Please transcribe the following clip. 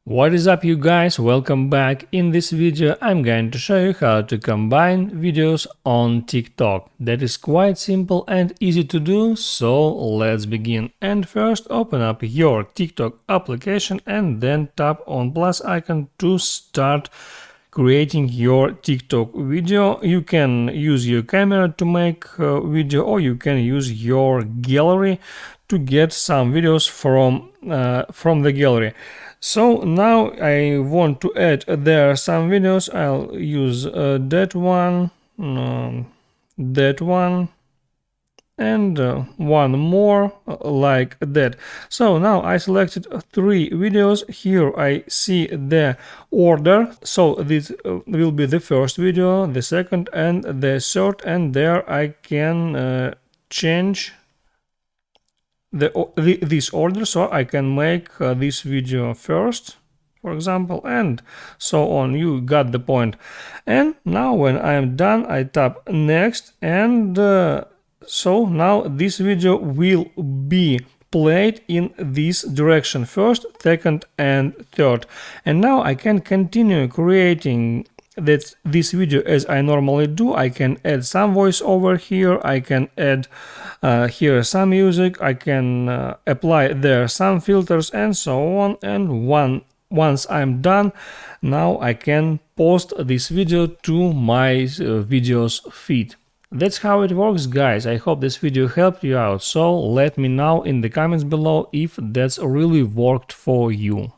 What is up, you guys? Welcome back. In this video I'm going to show you how to combine videos on TikTok. That is quite simple and easy to do, so let's begin. And first open up your TikTok application and then tap on plus icon to start creating your TikTok video. You can use your camera to make a video, or you can use your gallery to get some videos from the gallery. So now I want to add there some videos. I'll use that one, and one more like that. So now I selected 3 videos. Here I see the order, so this will be the first video, the second and the third, and there I can change this order, so I can make this video first, for example, and so on. You got the point. And now when I am done, I tap next, and so now this video will be played in this direction, first, second and third. And now I can continue creating this video as I normally do. I can add some voiceover here, I can add here some music, I can apply there some filters and so on. And once I'm done, now I can post this video to my videos feed. That's how it works, guys. I hope this video helped you out, so let me know in the comments below if that's really worked for you.